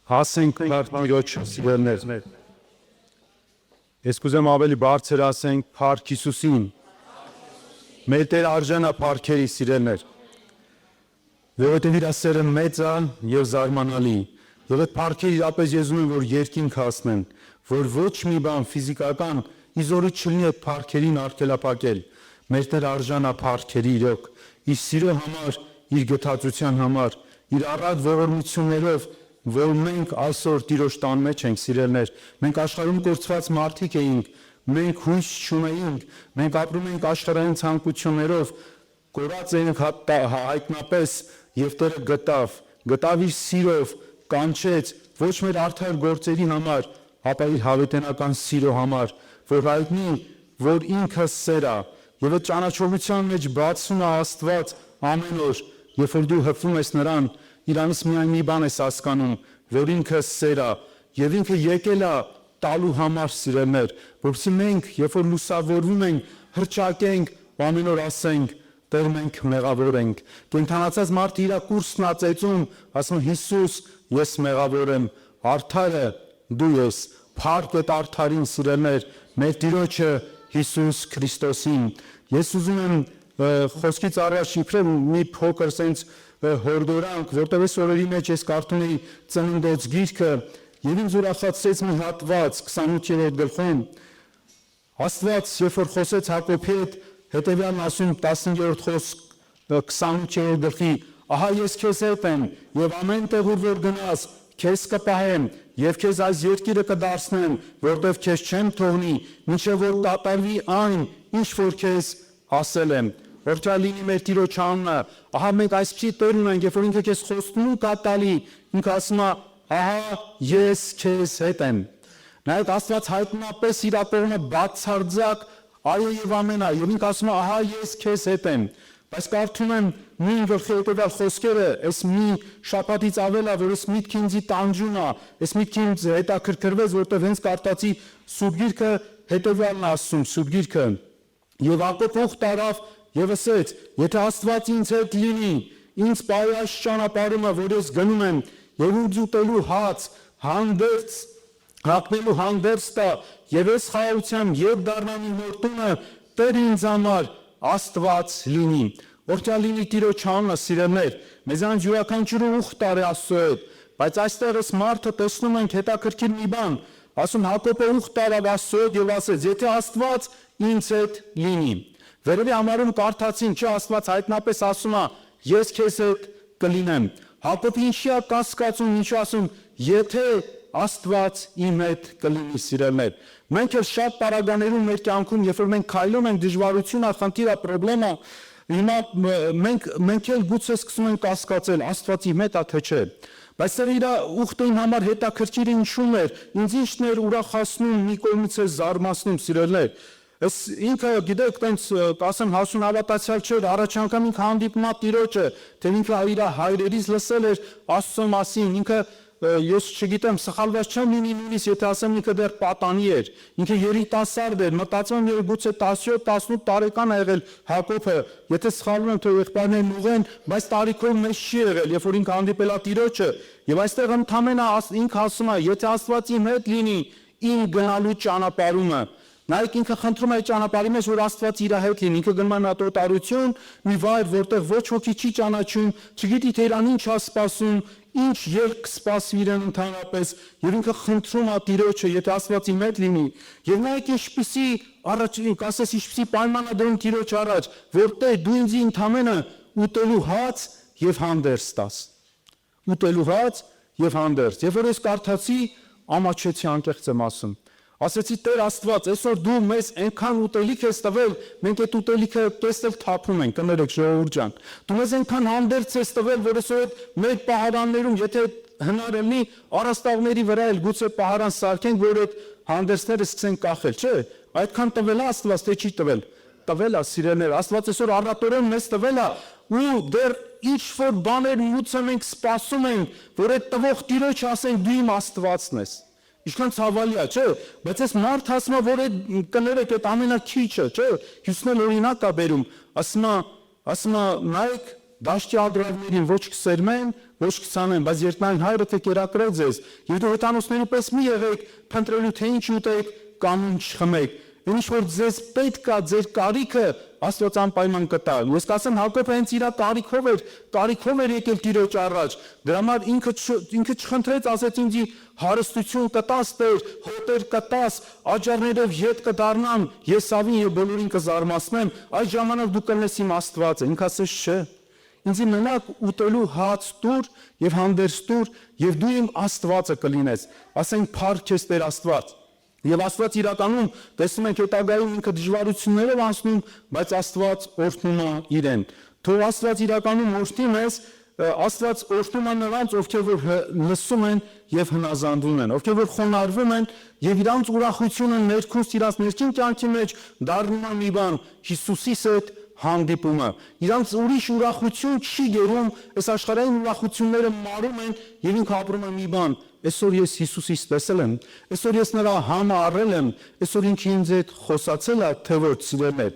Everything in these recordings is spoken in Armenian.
Հասենք Տիրոջ սիրելիներ։ Ես կուզեմ ավելի բարձր ասենք Փառք Հիսուսին։ Մեր Տեր արժանա փառքերի սիրելիներ։ Որովհետև իր սերը մեծ է եւ զարմանալի։ Եվ այդ փառքերը իրապես ես ուզում եմ որ երկինք հասնեն, որ ոչ մի բան ֆիզիկական իզորի չլինի այդ փառքերին արգելափակել։ Մեր Տեր արժանա փառքերի իրոք, իր սիրո համար, իր գթածության համար, իր առատ ողորմություններով, որ մենք այսօր Տիրոջ տան մեջ ենք սիրելներ, մենք աշխարհում կորցված մարդիկ էինք, մենք հույս չունեինք, մենք ապրում ենք աշխարհային ցանկություններով, կորած էինք հայտնապես եւ Տերը գտավ իր սիրով, կանչեց ոչ մեր արդար գործերի համար, ապա իր հավիտենական սիրո համար, որ հայտնի, որ ինքը սեր է, եւ այդ ճանաչողության մեջ բացում է Աստված ամեն օր, երբ որ դու հպվում ես նրան, իրանից միայն մի բան ես հասկանում, որ ինքը սեր է, եւ ինքը եկել է տալու համար սիրելներ, որովհետեւ մենք, երբ որ լուսավորվում ենք, հրճակենք, ամեն օր ասենք, Տեր մենք մեղավոր ենք։ Կենթանացած մարդը իր կուրսն ածեցում, ասում Հիսուս, ես մեղավոր եմ, արդարը դու ես, փառք այդ արդարին սիրելներ, մեր Տիրոջը Հիսուս Քրիստոսին։ Ես ուզում եմ խոսքից առաջ իբրև մի փոքր sense հորդորանք, որտեղ այս օրերի մեջ ես կարդում էի Ծննդոց գիրքը, եւ ինձ ուրախացրեց մի հատված 28-րդ գլխում։ Աստված, երբ որ խոսեց Հակոբի հետ, հետևյալն ասում 15-րդ խոսք 28-րդ գլխի, ահա ես քեզ հետ եմ, եւ ամեն տեղ ուր որ գնաս, քեզ կպահեմ, եւ քեզ այս երկիրը կդարձնեմ, որտեղ քեզ չեմ թողնի, մինչեւ որ կատարվի այն, ինչ որ քեզ ասել եմ։ Որտալինի մեր Տիրոջ անունը, ահա մենք այսպիսի Տեր ունենք, երբ որ ինքը քեզ խոստում կատարի, ինքը ասում է, ահա ես քեզ հետ եմ։ Նայեք Աստված հայտնապես իր ապերումը բացարձակ այո եւ ամեն այ, եւ ինքը ասում է, ահա ես քեզ հետ եմ։ Բայց կարդում եմ նույն գլխի հետևյալ խոսքերը, այս մի շաբաթից ավել է, որ այս միտքը ինձ տանջում է, այս միտքը ինձ հետաքրքրվեց, որտեղ հենց կարդացի Սուրբ Գիրքը հետևյալն ասում, Սուրբ Գիրքը, եւ Հակոբ ուխ տարավ եւ ասեց. եթե Աստված ինձ հետ լինի, ինձ պահի այս ճանապարհումը, որ ես գնում եմ, եւ ինձ ուտելու հաց, հանդերձ, հագնելու հանդերձ տա, եւ ես խաղաղությամբ եւ դառնամ իմ որդունը, Տեր ինձ համար Աստված լինի։ Օրհնյալինի Տիրոջ անունը սիրելներ, մեզանից յուրաքանչյուրը ուխ տարի Աստծո հետ, բայց այստեղ էս մարդը տեսնում ենք հետաքրքիր մի բան, ասում Հակոբը ուխ տարավ Աստծո հետ եւ ասեց. եթե Աստված ինձ հետ լինի։ Վերևի համարում կարդացին, չէ, Աստված հայտնապես ասում է, ես քեզ հետ կլինեմ։ Հակոբը ինչի է կասկածում, ինչ ասում, եթե Աստված իմ հետ կլինի սիրելներ։ Մենք էլ շատ պարագաներում մեր կյանքում, երբ որ մենք քայլում ենք դժվարությունը, խնդիրը, պրոբլեմը, հիմա մենք էլ գուցե սկսում ենք կասկածել, Աստված իմ հետ է թե չէ։ Բայց սա իր ուխտին համար հետաքրքիր ինչու՞մ էր, ինձ ինչն էր ուրախացնում, մի կողմից է զարմացնում սիրելներ։ Ես ինքը գիտեք, տենց ասեմ հասուն հավատացյալ չէր, առաջ անգամ ինքը հանդիպում է Տիրոջը, թե ինքը իր հայրերից լսել էր Աստծո մասին, ինքը ես չգիտեմ, սխալված չեմ լինի նույնիսկ, եթե ասեմ ինքը դեռ պատանի էր, ինքը երիտասարդ էր, մտածում եմ գուցե 17-18 տարեկան է եղել Հակոբը, եթե սխալվում եմ, թե եղբայրներն ուղեն, բայց տարիքով մեծ չի եղել, երբ որ ինքը հանդիպել է Տիրոջը, եւ այստեղ ընդհանրապես ինքը ասում է, եթե Աստված իմ հետ լինի, իմ գնալու ճանապարհումը Նայեք ինքը խնդրում է ճանապարհի մեջ, որ Աստված իր հետ լինի, ինքը գնում է նատոտարություն, մի վայր, որտեղ ոչ ոքի չի ճանաչում, չգիտի թե իրան ինչ է սպասում, ինչ երկ կսպասվի իրեն ընդհանրապես, եւ ինքը խնդրում է Տիրոջը, եթե Աստված իմ հետ լինի, եւ նայեք ինչպիսի առաջին, ասես ինչպիսի պայման է դրում Տիրոջ առաջ, որտեղ դու ինձ ընդամենը ուտելու հաց եւ հանդերձ տաս։ Ուտելու հաց եւ հանդերձ։ Եվ որ ես կարդացի, ամաչեցի անկեղծ եմ ասում։ Ասեցի Տեր Աստված, այսօր դու մեզ այնքան ուտելիք ես տվել, մենք այդ ուտելիքը տեսնել թափում ենք, կներեք ժողովուրդ ջան։ Դու մեզ այնքան հանդերձ ես տվել, որ այսօր այդ մեր պահարաններում, եթե հնարել լինի, առաստաղների վրա էլ գուցե պահարան սարքենք, որ այդ հանդերձները սկսեն կախել, չէ՞։ Այդքան տվել է Աստված, թե չի տվել։ Տվել է սիրելիներ, Աստված այսօր առատորեն մեզ տվել է, ու դեռ ինչ որ բաներ միուցը մենք սպասում ենք, որ այդ տվող Տիրոջ ասենք դու իմ Աստվածն ես։ Ինչքան ցավալի է, չէ՞, բայց այս մարդ ասում է, որ այդ կներեք այդ ամենակիչը, չէ՞, Հյուսնել օրինակ է բերում, ասում է, նայեք, դաշտի ադրավներին ոչ կսերմեն, ոչ 20, բայց երկնային հայրը թե կերակրել ձեզ, եւ դու հեթանոսներու պես մի եղեք, փնտրելու թե ինչ ուտեք կամ ինչ խմեք, ինչ որ ձեզ պետք է ձեր կարիքը Աստված անպայման կտա։ Ես կասեմ Հակոբը հենց իր կարիքով էր եկել Տիրոջ առաջ։ Դրա համար ինքը չխնդրեց, ասեց ինձ հարստություն կտաս Տեր, հոտեր կտաս, աճառներով ետ կդառնամ, Եսավին եւ բոլորին կզարմացնեմ, այդ ժամանակ դու կլնես իմ Աստվածը։ Ինքը ասեց չէ։ Ինձ մենակ ուտելու հաց տուր եւ հանդերձ տուր եւ դու իմ Աստվածը կլինես։ Ասենք փառք քեզ Տեր Աստված։ Եվ Աստված իրականում տեսնում ենք հետագայում ինքը դժվարություններով անցնում, բայց Աստված օրհնում է իրեն։ Թող Աստված իրականում օրհնի մեզ, Աստված օրհնում է նրանց, ովքեր որ լսում են եւ հնազանդվում են, ովքեր որ խոնարհվում են եւ իրանց ուրախությունը ներքուստ իրաց ներքին կյանքի մեջ դառնում է մի բան Հիսուսի հետ հանդիպումը։ Իրանց ուրիշ ուրախություն չի գերում, այս աշխարհային ուրախությունները մարում են եւ ինքը ապրում է մի բան։ Այսօր ես Հիսուսից տեսել եմ, այսօր ես նրա համը առել եմ, այսօր ինքը ինձ հետ խոսացել է, թե որ սիրել։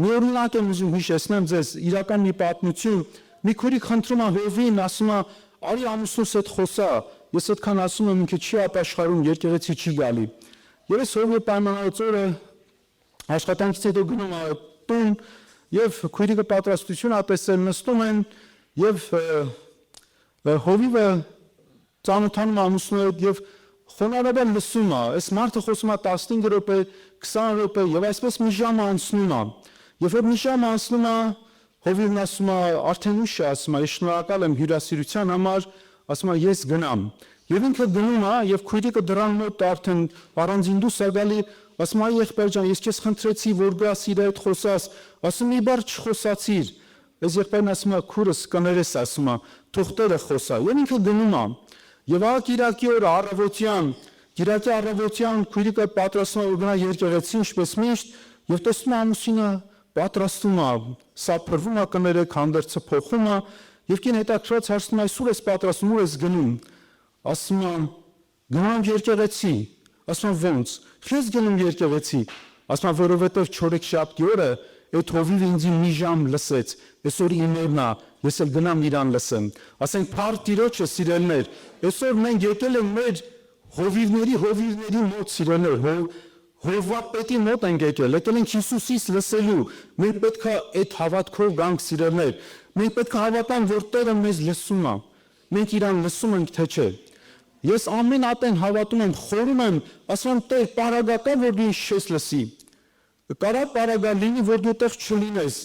Մի օրինակ եմ ուզում հիշեցնեմ ձեզ իրական մի պատմություն։ Մի քուրիկ խնդրում է Հովին, ասում է՝ «Արի ամուսնուս հետ խոսա»։ Ես այդքան ասում եմ, ինքը չի ապաշխարում, եկեղեցի չի գալի։ Եվ այս Հովի պայմանավորած օրը աշխատանքից հետո գնում է տուն եւ քույրիկը պատրաստություն ատեսել նստում են եւ Հովիվը ծանոթանում ամուսնու հետ եւ խոնարհաբար լսում է։ Այս մարդը խոսում է 15 րոպե, 20 րոպե եւ այսպես մի ժամ անցնում է։ Երբ որ մի ժամ անցնում է, Հովիվն ասում է՝ «Արդեն ուշ է», ասում է, «Ես շնորհակալ եմ հյուրասիրության համար», ասում է, «Ես գնամ»։ Եվ ինքը գնում է եւ քույրիկը դրան մոտ արդեն առանձին դուրս է գալի, ասում է՝ «Եղբայր ջան, ես քեզ խնդրեցի, որ գաս իր հետ խոսաս», ասում մի բառ չխոսացիր։ Այս եղբայրն ասում է՝ «Քուրս կներես», ասում է, «Թող Տերը խոսա»։ Եվ ինքը գնում է։ Եվ Կիրակի օրը առավոտյան քույրիկը պատրաստվում է որ գնա եկեղեցի, ինչպես միշտ, եւ տեսնում է ամուսինը պատրաստվում է, սափրվում է կներեք, հանդերձը փոխում է, եւ կին հետաքրքրած հարցնում է՝ «Այսօր ես պատրաստվում, ուր ես գնում»։ Ասում է՝ «Գնամ եկեղեցի»։ Ասում է՝ «Ո՞նց»։ «Ես գնում եկեղեցի»։ Ասում է՝ «Որովհետեւ չորեքշաբթի օրը այդ Հովիվը ինձ մի ժամ լսեց, այսօր իմ օրն է, ես էլ գնամ իրան լսեմ»։ Ասենք փառք Տիրոջը, սիրելիներ, այսօր մենք եկել ենք մեր հովիվների մոտ, սիրելիներ, Հովվապետի մոտ ենք եկել ենք Հիսուսից լսելու։ Մենք պետք է այդ հավատքով գանք, սիրելիներ։ Մենք պետք է հավատանք, որ Տերը մեզ լսում է։ Մենք իրան լսում ենք, թե չէ։ Ես ամեն ատեն հավատում եմ, խորում եմ, ասում եմ՝ Տեր, պարագա, որ դու ինձ չես լսի։ Կարա պարագա լինի, որ դու տեղ չլինես։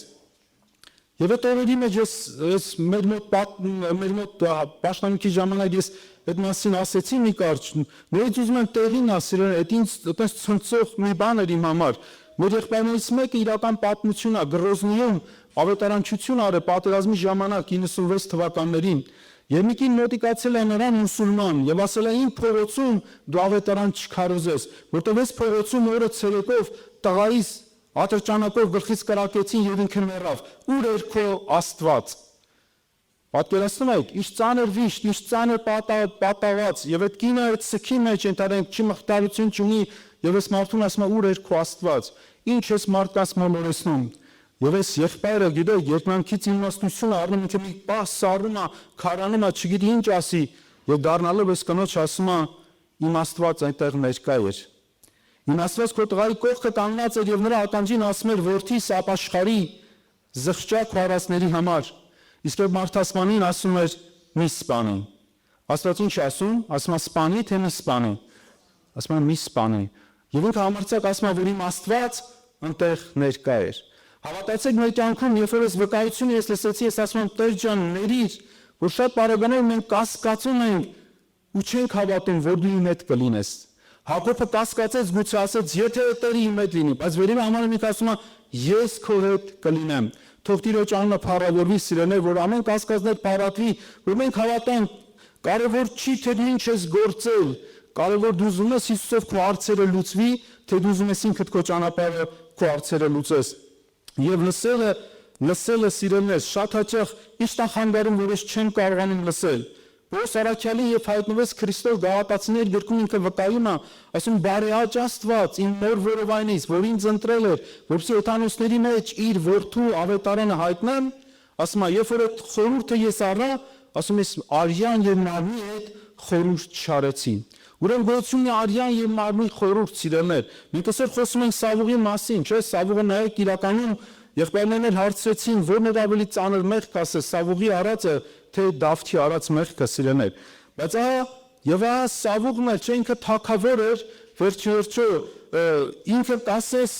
Եվ այդ օրերի մեջ ես մեր մոտ պաշտամունքի ժամանակ ես այդ մասին ասեցի մի կարճ, նորից ուզում եմ տեղին ասել, այդ ինձ այդպես ցնցող մի բան էր իմ համար։ Մեր եղբայրներից մեկը իրական պատմություն է, Գրոզնիում ավետարանչություն արել պատերազմի ժամանակ 96 թվականներին։ Եվ մի կին մոտիկացել է նրան մուսուլման եւ ասել է՝ «Իմ փողոցում դու ավետարան չքարոզես, որտեղ այս փողոցում օրը ցերեկով տղայիս ատրճանակով գլխից կրակեցին եւ ինքը մեռավ։ Ուր էր քո Աստված»։ Պատկերացնում եք, ինչ ծանր վիշտ, ինչ ծանր պատահած, եւ այդ կինը այդ սքի մեջ ընդհանրեն չի մխիթարություն չունի, եւ այս մարդուն ասում է՝ «Ուր էր քո Աստված»։ Ինչ ես մարդկանց մոլորեցնում։ Եվ այս եղբայրը գիտեք, երկնանքից իմաստությունը առնում, ինքը մի պահ սառում է, քարանում է, չգիտի ինչ ասի, եւ դառնալով այս կնոջ ասում է՝ «Իմ Աստված այնտեղ ներկա էր»։ Իմ Աստված քո տղայի կողքը կանգնած էր եւ նրա ականջին ասում էր՝ «Որդիս ապաշխարի, զղջա քո արածների համար»։ Իսկ երբ մարդասպանին ասում էր՝ «Մի սպանի»։ Աստված ինչ ասում, ասում է՝ «Սպանի, թե մի սպանի»։ Ասում է՝ «Մի սպանի»։ Եվ ինքը համարձակ ասում է, որ իմ Աստված այնտեղ ներկա էր։ Հավատացեք մեր կյանքում, երբ որ ես վկայությունը ես լսեցի, ես ասում եմ՝ Տեր ջան, ների, որ շատ բարեբաներ մենք կասկածում ենք ու չենք հավատում, որ դու իմ հետ կլինես։ Հակոբը կասկածեց, գուցե ասեց՝ եթե Տերը իմ հետ լինի, բայց վերևի համարը մի ասում է՝ ես քո հետ կլինեմ։ Թող Տիրոջ անունը փառավորվի, սիրելիներ, որ ամեն կասկածներ փառատվի, որ մենք հավատանք, կարևոր չի թե դու ինչ ես գործել, կարևոր դու ուզում ես Հիսուսով քո հարցերը լուծվի, թե դու ուզում ես ինքդ քո ճանապարհը քո հարցերը լուծես։ Եվ լսելը սիրելիներ, շատ հաճախ ինչ նախանձարում, որ ես չեմ կարողանում լսել։ Պողոս առաքյալի եւ հայտնվեց Քրիստոս Գաղատացիների գրքում ինքը վկայում է, ասում բարեհաճ Աստված իմ նոր որովայնից, որ ինձ ընտրել էր, որպեսզի օթանոսների մեջ իր որդու ավետարանը հայտնեմ, ասում է, երբ որ այդ խորհուրդը ես առա, ասում ես արյան եւ մարմնի հետ խորհուրդ չարեցին։ Ուրեմն գոյությունն է արյան եւ մարմնի խորհուրդ սիրելներ։ Մենք այսօր խոսում ենք Սավուղի մասին, չէ՞, Սավուղը նայեք իրականում եղբայրներն հարցրեցին, որն էր ավելի ծանր մեղք ասես, Սավուղի արածը, թե Դավթի արած մեղքը սիրելներ։ Բայց եւ Սավուղն էլ չէ, ինքը թագավոր էր, վերջիվերջո ինքը կասես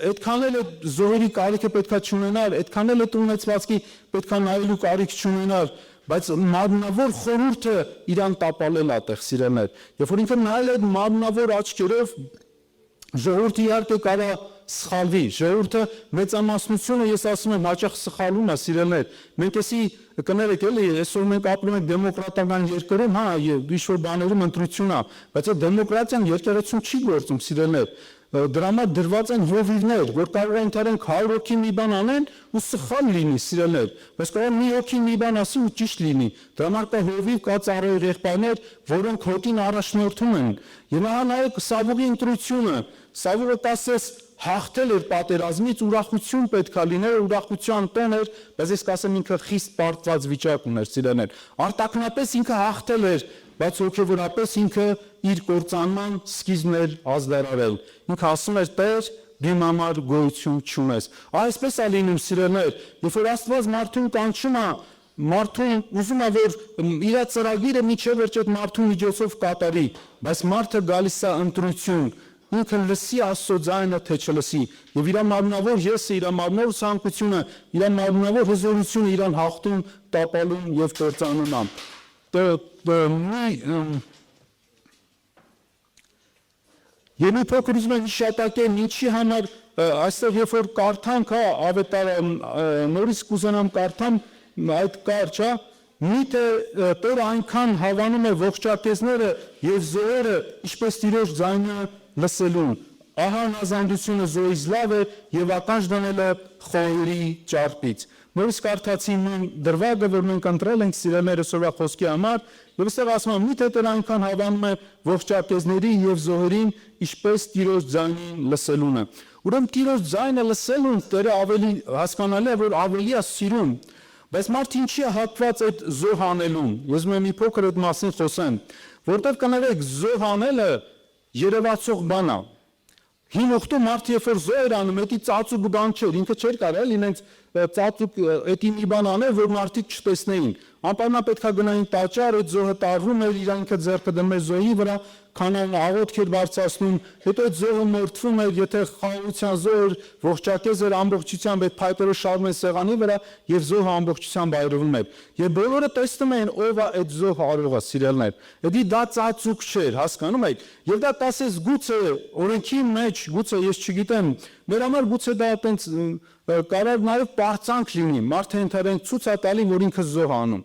այդքան էլ զոհերի կարիքը պետքա չունենար, այդքան էլ ունեցվածքի պետքա նայելու կարիք չունենար, բայց մարմնավոր խորհուրդը իրան տապալել ատեղ սիրելներ։ Երբ որ ինքը նայել այդ մարմնավոր աչքերով, ժողովուրդը իհարկե կարա սխալվի, ժողովուրդը մեծամասնությունը ես ասում եմ հաճախ սխալում է սիրելներ։ Մենք էսի կներեք էլի, այսօր մենք ապրում ենք դեմոկրատական երկրում, ինչ-որ բաներում ընտրություն է, բայց այդ դեմոկրատիան եկեղեցում չի գործում սիրելներ։ Դրա համար դրված են հովիվներ, որ կարող են թարենք 100 հոգի մի բան անեն ու սխալ լինի սիրելներ, բայց կարող մի հոգի մի բան ասի ու ճիշտ լինի։ Դրա համար կա հովիվ, կա ծառայող եղբայրներ, որոնք հոտին առաջնորդում են։ Եվ ահա նայեք Սավուղի ընտրությունը, Սավուղը կասես հաղթել էր պատերազմից, ուրախություն պետքա լիներ, ուրախության տոն էր, բայց ես կասեմ ինքը խիստ պարտված վիճակ ուներ սիրելներ։ Արտաքնապես ինքը հաղթել էր, բայց հոգևորապես ինքը իր կործանման սկիզբն էր ազդարարել։ Ինքը ասում էր Տեր, դու համար գոյություն չունես։ Այսպես է լինում սիրելներ, երբ որ Աստված մարդուն կանչում է, մարդուն ուզում է որ իր ծրագիրը միջև վերջ այդ մարդու միջոցով կատարի, բայց մարդը գալիս է ընտրություն, ինքը լսի Աստծո ձայնը թե չլսի, եւ իր մարմնավոր եսը, իր մարմնավոր ցանկությունը, իր մարմնավոր հզորությունը իրան հաղթում, տապալում եւ կործանում է։ Եվ մի փոքր ուզում եմ հիշատակել ինչի համար այստեղ երբ որ կարդանք ավետարը նորից կուզենամ կարդամ այդ կարճը միթե Տերը այնքան հավանում է ողջատեսները եւ զոհերը ինչպես Տիրոջ ձայնը լսելուն ահա նազանդությունը զոհից լավ է եւ ականջ դնելը խոհերի ճարպից նորից կարդացի նույն դրվագը որ մենք ընտրել ենք սիրելիներս օրվա խոսքի համար եւ այստեղ ասում եմ միթե Տերը այնքան հավանում է ողջատեսների եւ զոհերին ինչպես Տիրոջ ձայնին լսելունը ուրեմն Տիրոջ ձայնը լսելուն Տերը ավելի հասկանալի է որ ավելի է սիրում բայց մարդը ինչի է հակված այդ զոհ անելուն ես մի փոքր այդ մասին խոսեմ որտեղ կներեք զոհ անելը երևացող բան է հին ուխտու մարդը երբ որ զոհ էր անում էդի ծածուկ բան չէր ինքը չէր կարել ինձ ծածուկ էդի մի բան անել որ մարդիկ չտեսնեին անպայման պետքա գնային տաճար այդ զոհը տարվում էր իրանքը ձեռքը դնում էր զոհի վրա քանան աղոթք էր բարձրացնում հետո այդ զոհը մորթվում էր եթե խաղաղության զոհ էր ողջակեզ էր ամբողջությամբ այդ փայտերը շարվում են սեղանի վրա եւ զոհը ամբողջությամբ այրվում էր եւ բոլորը տեսնում էին ով է այդ զոհը արողը սիրելներ էդի դա ծածուկ չէր հասկանում եք եւ դա տասես գուցե օրենքի մեջ գուցե ես չգիտեմ մեր համար գուցե դա այտենց կարող նաեւ պարծանք լինի մարդը ընդհանրեն ցույց է տալի որ ինքը զոհ անում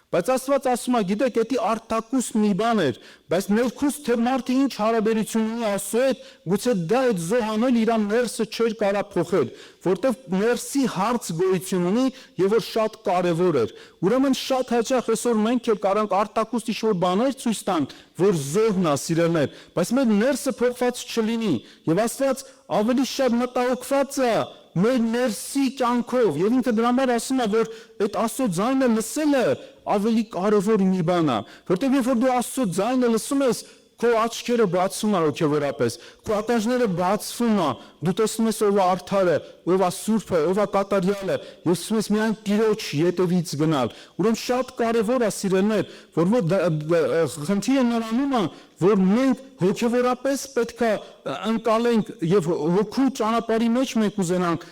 բայց Աստված ասում է գիտեք դա արտակուստ մի բան էր բայց ներքուստ թե մարդը ինչ հարաբերություն ունի Աստծո հետ գուցե դա այդ զոհանել իր ներսը չէր կարա փոխել որտեվ ներսի հարց գոյություն ունի եւ որ շատ կարեւոր էր ուրեմն շատ հաճախ այսօր մենք էլ կարանք արտակուստ ինչ-որ բաներ ցույց տանք որ զոհն է սիրելներ բայց մեր ներսը փոխված չլինի եւ Աստված ավելի շատ մտահոգված է մեր ներսի կյանքով եւ ինքը դրա համար ասում է որ այդ Աստծո ձայնը լսելը ավելի կարևոր մի բան է որտեղ երբ որ դու Աստծո ձայնը լսում ես քո աչքերը բացվում են հոգեվորապես քո ականջները բացվում են դու տեսնում ես ով է արդարը ով է սուրբը ով է կատարյալը եւ ասում ես միայն Տիրոջ ետևից գնալ ուրեմն շատ կարեւոր է սիրելներ որ խնդիրը նրանում է որ մենք հոգեվորապես պետք է ընկալենք եւ հոգու ճանապարհի մեջ մենք ուզենանք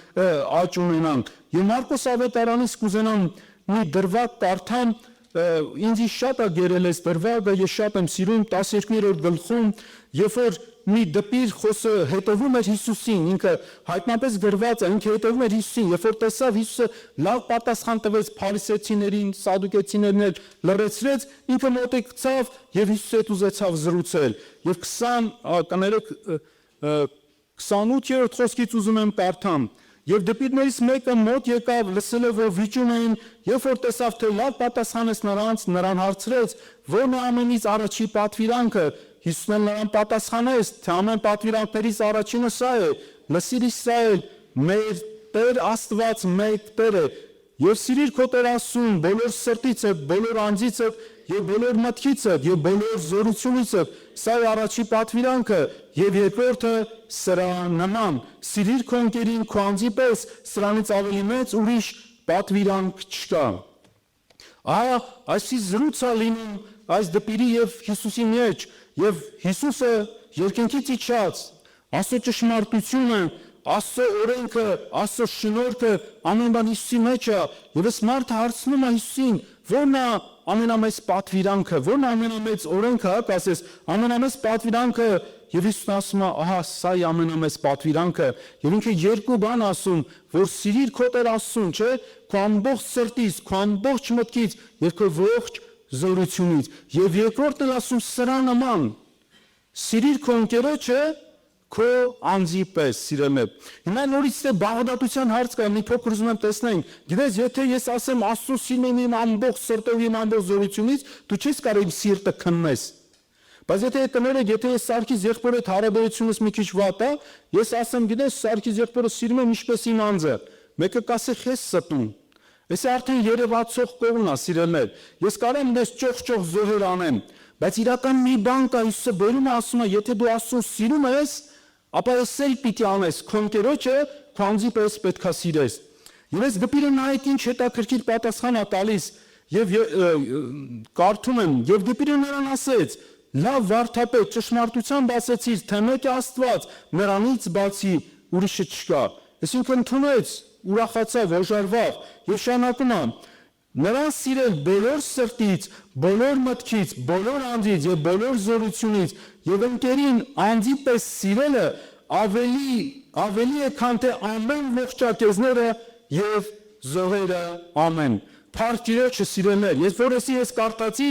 աճ ունենանք եւ Մարկոս ավետարանից կուզենամ մի դրվագ կարդամ ինձ շատ է գերել այս դրվագը ես շատ եմ սիրում 12-րդ գլխում երբ որ մի դպիր խոսը հետևում էր Հիսուսին ինքը հայտնապես գրված է ինքը հետևում էր Հիսուսին երբ որ տեսավ Հիսուսը լավ պատասխան տվեց փարիսեցիներին սադուկեցիներին լրացրեց ինքը մոտեցավ եւ Հիսուսի հետ ուզեցավ զրուցել եւ 20 կներեք 28-րդ խոսքից ուզում եմ կարդամ Եվ դպիրներից մեկը մոտ եկավ լսել որ վիճում էին, երբ որ տեսավ թե լավ պատասխանեց նրանց, նրան հարցրեց, որն է ամենից առաջի պատվիրանքը, Հիսուսն նրան պատասխանեց, թե ամեն պատվիրանքներից առաջինը սա է, լսիր Իսրայել, մեր Տեր Աստված մեկ Տեր է, Եվ սիրիր քո Տեր Աստծուն բոլոր սրտիցդ, բոլոր անձիցդ եւ բոլոր մտքիցդ եւ բոլոր զորությունիցդ։ Սա է առաջի պատվիրանքը եւ երկրորդը սրա նման։ Սիրիր քո ընկերին քո անձի պես, սրանից ավելի մեծ ուրիշ պատվիրանք չկա։ Այսի զրույցը լինում այս դպիրի եւ Հիսուսի մեջ եւ Հիսուսը երկնքից իջած Աստծո ճշմարտությունը, Աստծո օրենքը, Աստծո շնորհքը ամեն բան Հիսուսի մեջ է եւ այս մարդը հարցնում է Հիսուսին, ո՞րն է ամենամեծ պատվիրանքը, ո՞րն է ամենամեծ օրենքը, ասես, ամենամեծ պատվիրանքը եւ Հիսուսն ասում է, ահա սա է ամենամեծ պատվիրանքը եւ ինքը երկու բան ասում, որ սիրիր քո Տեր Աստծուն, չէ, քո ամբողջ սրտից, քո ամբողջ մտքից եւ քո ողջ զորությունից եւ երկրորդն էլ ասում սրա նման սիրիր քո ընկերոջը քո անձի պես սիրելը։ Հիմա նորից է բաղդատության հարց կա, մի փոքր ուզում եմ տեսնենք։ Գիտես, եթե ես ասեմ Աստծո սիրում եմ ամբողջ սրտով, իմ ամբողջ զորությունից, դու չես կարող իմ սիրտը քննես։ Բայց եթե կներեք, եթե ես Սարգիս եղբորը հետ հարաբերությունս մի քիչ վատ է, ես ասեմ, գիտես, Սարգիս եղբորը սիրում եմ ինչպես իմ անձը։ Մեկը կասի խես ստում։ Էսի արդեն երևացող կողմն է սիրելներ։ Ես կարող եմ դες ճոխ-ճոխ զոհեր անեմ, բայց իրական մի բան կա, Հիսուսը բերում է ասում է, եթե դու Աստծուն սիրում ես, ապա էսել պիտի անես, քո ընկերոջը քո անձի պես պետք է սիրես։ Եվ այս դպիրը նայեք ինչ հետաքրքիր պատասխան է տալիս, եւ կարդում եմ, եւ դպիրը նրան ասեց. լավ վարդապետ, ճշմարտությամբ ասեցիր, թե մեկ է Աստված, նրանից բացի ուրիշը չկա։ Այսինքն ընդունեց, ուրախացավ, օժարվավ եւ շարունակում է. նրան սիրել բոլոր սրտից, բոլոր մտքից, բոլոր անձից եւ բոլոր զորությունից եւ ընկերին անձի պես սիրելը ավելի է, քան թե ամեն ողջակեզները եւ զոհերը ամեն։ Փառք Տիրոջը սիրելներ, ես կարդացի,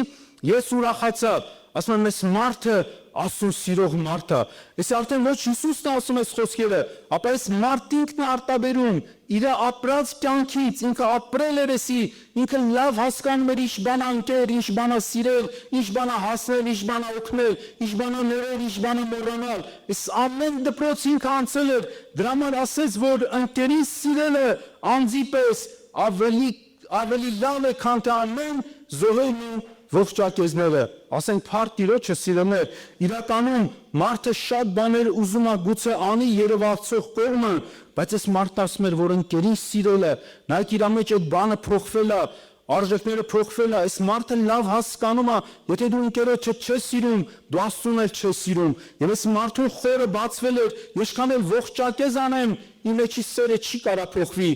ես ուրախացա, ասում եմ, այս մարդը Աստծուն սիրող մարդ է։ Այս արդեն ոչ Հիսուսն է ասում այս խոսքերը, ապա այս մարդը ինքն է արտաբերում իր ապրած կյանքից, ինքը ապրել էր էսի, ինքը լավ հասկանում էր ինչ բան անկեր, ինչ բան է սիրել, ինչ բան է հասնել, ինչ բան է օգնել, ինչ բան է ներել, ինչ բան է մոռանալ։ Այս ամեն դպրոց ինքը անցել էր, դրա համար ասեց, որ ընկերին սիրելը անձի պես ավելի լավ է, քան թե ամեն զոհերն ու ողջակեզները, ասենք փառք Տիրոջը սիրելներ, իրականում մարդը շատ բաներ ուզում է գուցե անի երևացող կողմը, բայց այս մարդը ասում էր, որ ընկերին սիրելը, նայեք իր մեջ այդ բանը փոխվել է, արժեքները փոխվել է, այս մարդը լավ հասկանում է, եթե դու ընկերոջը չես սիրում, դու Աստծուն էլ չես սիրում, եւ այս մարդու խորը բացվել էր, ինչքան էլ ողջակեզ անեմ, իմ մեջի սերը չի կարա փոխվի,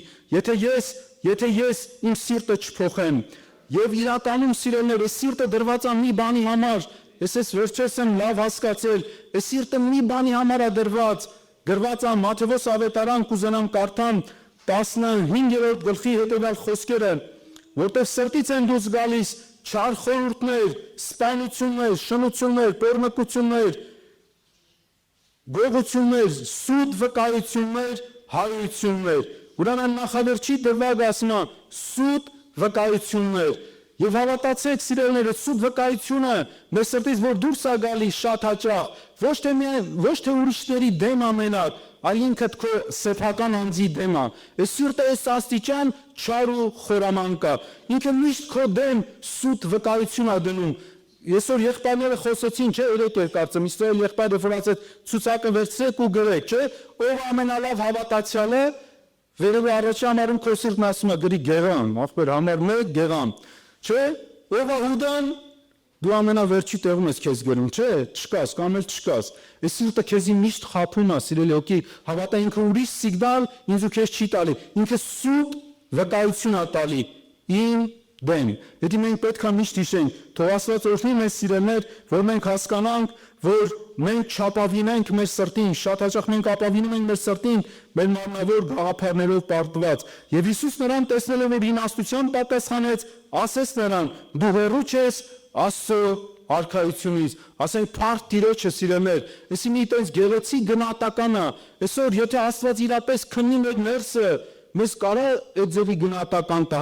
եթե ես իմ սիրտը չփոխեմ։ Եվ իրականում սիրելներ, այս սիրտը դրված է մի բանի համար, ես վերջերս եմ լավ հասկացել, այս սիրտը մի բանի համար է գրված է Մատթեոս ավետարան կուզենամ կարդամ 15-րդ գլխի հետևյալ խոսքերը, որտեղ սրտից են դուրս գալիս չար խորհուրդներ, սպանություններ, շնություններ, պոռնկություններ, գողություններ, սուտ վկայություններ, հայություններ։ Ուրեմն նախավերջի դրված ասում է սուտ վկայություններ եւ հավատացեք սիրելիներ, սուտ վկայությունը մեր սրտից որ դուրս է գալիս շատ հաճախ, ոչ թե ուրիշների դեմ ամենակ, այլ ինքդ քո սեփական անձի դեմ է։ Այս սիրտը այս աստիճան չար ու խորամանկ է, ինքը միշտ քո դեմ սուտ վկայություն է դնում։ Այսօր եղբայրները խոսեցին, չէ, օրեկեր կարծեմ, Իսրայել եղբայրը որ ասեց ցուցակը վերցրեք ու գրեք, չէ, ով ամենալավ հավատացյալ է, վերևի առաջի համարում քո սիրտն ասում է գրի Գեղամ, ախպեր համար 1 Գեղամ, չէ, ով է Հուդան, դու ամենավերջի տեղում ես քեզ գրում, չէ, չկաս, կամ էլ չկաս։ Այս սիրտը քեզի միշտ խափում է, սիրելի օքի, հավատա ինքը ուրիշ սիգնալ ինձ ու քեզ չի տալի, ինքը սուտ վկայություն է տալի իմ դեմ։ Եթե մենք պետք է միշտ հիշենք, թող Աստված օրհնի մեզ սիրելներ, որ մենք հասկանանք, որ մենք չապավինենք մեր սրտին, շատ հաճախ մենք ապավինում ենք մեր սրտին, մեր մարմնավոր գաղափարներով պարտված։ Եվ Հիսուս նրան տեսնելով իր իմաստությամբ պատասխանեց, ասեց նրան. դու հեռու չես Աստծո արքայությունից, ասենք փառք Տիրոջը սիրելներ, այսի մի տես գեղեցիկ գնահատական է, այսօր եթե Աստված իրապես քննի մեր ներսը, մեզ կարա այդ ձևի գնահատական տա,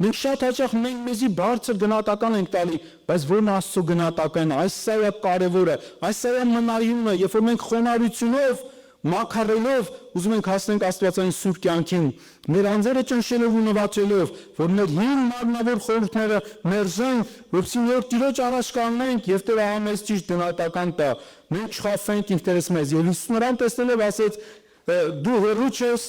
մենք շատ հաճախ մենք մեզի բարձր գնահատական ենք տալի, բայց որն Աստծո գնահատականը, այս սա է կարևորը, այս սա է մնայունը, երբ որ մենք խոնարհությունով մաքարելով ուզում ենք հասնենք Աստվածային սուրբ կյանքին, մեր անձերը ճնշելով ու նվաճելով, որ մեր հին մարմնավոր խորհուրդները մերժեն, որպեսզի նոր Տիրոջ առաջ կանգնենք եւ Տերը ամենից ճիշտ դնատական տա։ Մենք չխաբենք ինքներս մեզ։ Եվ Հիսուս նրան տեսնելով ասեց. դու հեռու ես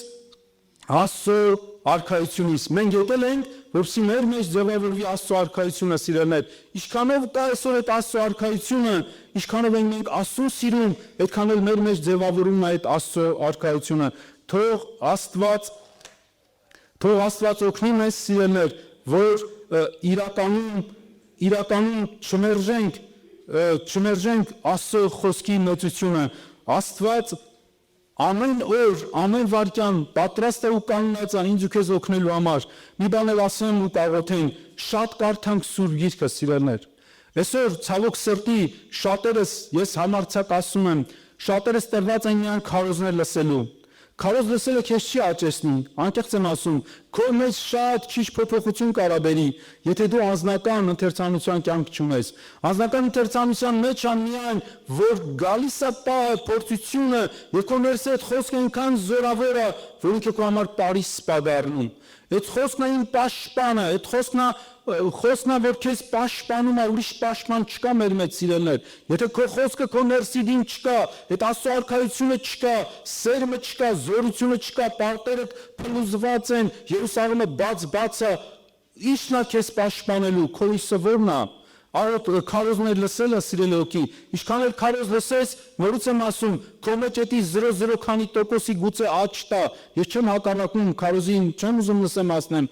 Աստծո արքայությունից։ Մենք եկել ենք, որպեսզի մեր մեջ ձևավորվի Աստծո արքայությունը, սիրելիներ։ Ինչքանով կա այսօր այդ Աստծո արքայությունը, ինչքանով ենք Աստծուն սիրում, այդքան էլ մեր մեջ ձևավորվում է այդ Աստծո արքայությունը։ Թող Աստված օգնի մեզ, սիրելիներ, որ իրականում չմերժենք Աստծո խոսքի մեծությունը։ Աստված ամեն օր, ամեն վայրկյան պատրաստ է ու կանգնած է ինձ ու քեզ օգնելու համար։ Մի բան էլ ասեմ ու կաղոթենք, շատ կարդանք Սուրբ Գիրքը, սիրելիներ։ Այսօր ցավոք սրտի շատերս, ես համարձակ ասում եմ, շատերս տրված են միայն քարոզներ լսելու։ Քարոզ լսելը քեզ չի աճեցնի, անկեղծ եմ ասում, քո մեջ շատ քիչ փոփոխություն կարա բերի, եթե դու անձնական ընթերցանության կյանք չունես։ Անձնական ընթերցանության մեջ է միայն, որ գալիս է փորձությունը, եւ քո ներսի այդ խոսքը այնքան զորավոր է, որ ինքը քո համար Փարիզ սպա դառնում։ Այդ խոսքն է իմ պաշտպանը, այդ խոսքն է, որ քեզ պաշտպանում է, ուրիշ պաշտպան չկա մեր մեջ, սիրելիներ։ Եթե քո խոսքը քո ներսիդին չկա, այդ Աստծո արքայությունը չկա, սերմը չկա, զորությունը չկա, պարտերը փլուզված են, Երուսաղեմը բաց է, ի՞նչն է քեզ պաշտպանելու, քո հույսը ո՞րն է։ Արդ քարոզներ լսելը, սիրելի օքի, ինչքան էլ քարոզ լսես, նորից եմ ասում, քո մեջ էդի 0.0 քանի տոկոսի գուցե աճ տա, ես չեմ հակառակում քարոզին, չեմ ուզում լսեմ ասնեմ,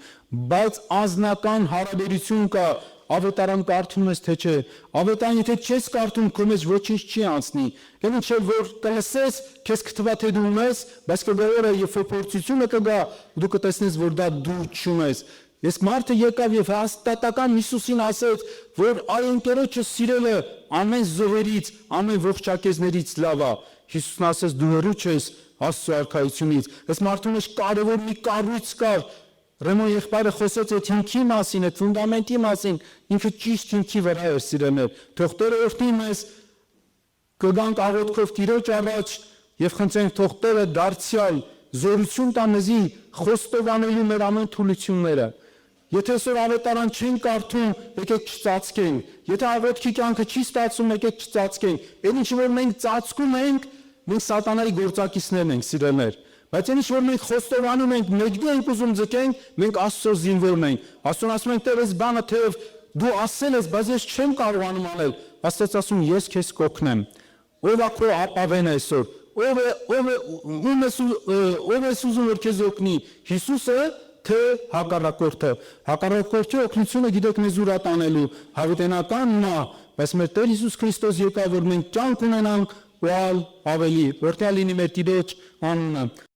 բայց անձնական հարաբերություն կա, ավետարան կարդում ես թե չէ, ավետարան եթե չես կարդում, քո մեջ ոչինչ չի անցնի, եւ ինչ որ կլսես, քեզ կթվա թե դու ունես, բայց կգա օրը, երբ փորձությունը կգա, դու կտեսնես, որ դա դու չունես։ Ես մարդը եկավ եւ հաստատական Հիսուսին ասեց, որ այ ընկերոջը սիրելը ամեն զոհերից, ամեն ողջակեզներից լավ է։ Հիսուսն ասեց դու հեռու ես Աստծո արքայությունից։ Այս մարդու մեջ կարևոր մի կառույց կար։ Ռեմո եղբայրը խոսեց այդ հիմքի մասին, այդ ֆունդամենտի մասին, ինքը ճիշտ հիմքի վրա էր, սիրելիներ։ Թող Տերը օրհնի մեզ, կգանք աղոթքով Տիրոջ առաջ եւ խնդրենք թող Տերը դարձյալ զորություն տա մեզի խոստովանելու մեր ամեն թուլությունները։ Եթե այսօր ավետարան չենք կարդում, եկեք չծածկենք։ Եթե աղոթքի կյանքը չի ստացվում, եկեք չծածկենք։ Այն ինչ որ մենք ծածկում ենք, մենք սատանայի գործակիցներն ենք, սիրելիներ։ Բայց այն ինչ որ մենք խոստովանում ենք, մեկնի ենք ուզում ձգենք, մենք Աստծո զինվորն ենք։ Աստծուն ասում ենք, Տեր, այս բանը թեև դու ասել ես, բայց ես չեմ կարողանում անել։ Աստված ասում, ես քեզ կօգնեմ։ Ով է քո ապավենը այսօր։ Ով է ուզում որ քեզ օգնի։ Հիսուսը թե հակառակորդը։ Հակառակորդի օգնությունը գիտեք մեզ ուր է տանելու, հավիտենականն է, բայց մեր Տեր Հիսուս Քրիստոս եկավ որ մենք կյանք ունենանք ու ավելի, որտեղ լինի մեր Տիրոջ անունը։